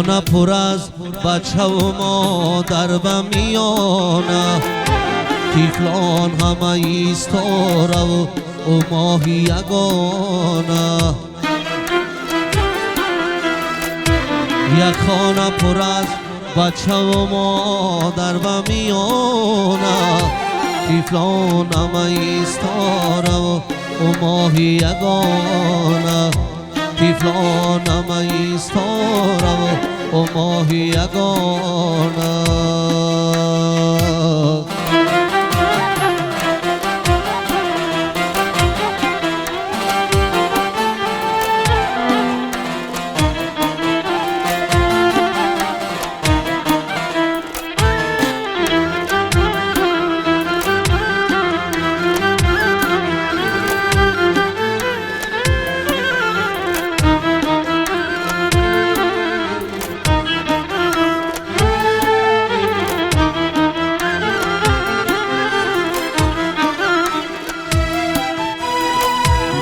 خانه پر از بچه و مادر به میانه، طفلان همه ایستاره و ماهی یگانه. یک خانه پر از بچه و مادر به میانه، طفلان همه ایستاره و ماهی یگانه، طفلان همه ایستاره و ماهی یگانه.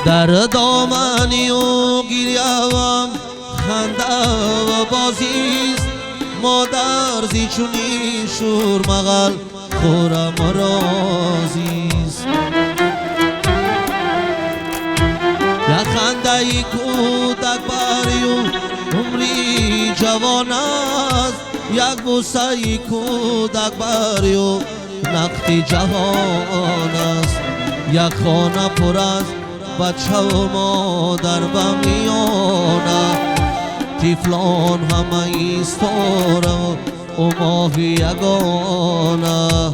در دامنی و گریه‌ام خنده و بازیست، مادر زی چونی شور مغل خورم رازیست. یک خنده ای کودک بری و عمری جوان است، یک بوسه ای کودک بری و نقد جهان است. یک خانه پر از بچه و مادر به میانه، طفلان همه ایستاره و ماهی یگانه.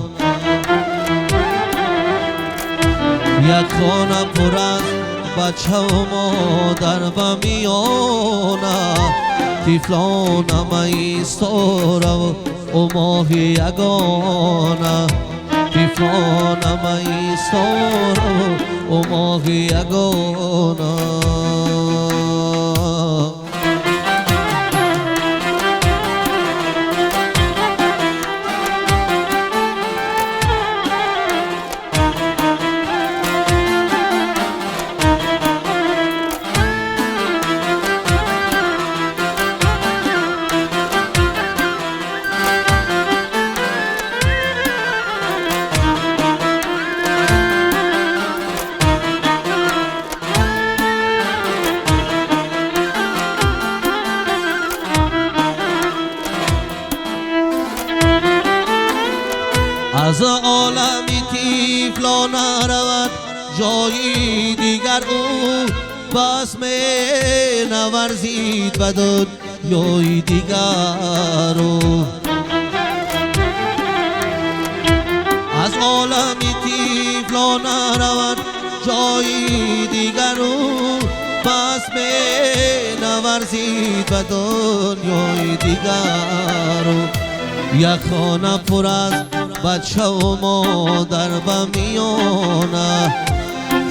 یک خانه پر از بچه و مادر به میانه، طفلان همه ایستاره و ماهی یگانه، طفلان همه ایستاره و ماهی یگانه. از عالمی طفلان رود جایی دیگر، او بس می نورزید به دنیای دیگر. از عالمی طفلان رود جایی دیگر، او بس می نورزید به دنیای دیگر. یک خانه پر از بچه و مادر به میانه،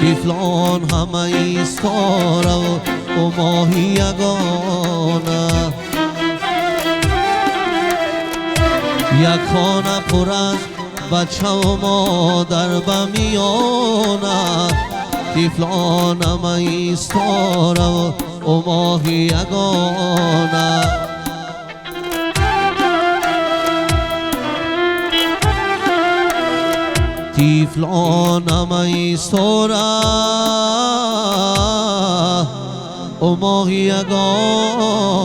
طفلان همه ایستاره و ماهی یگانه. یک خانه پر از بچه و مادر به میانه، طفلان همه ایستاره و ماهی یگانه. طفلان همه ایستاره و ماهی یگانه.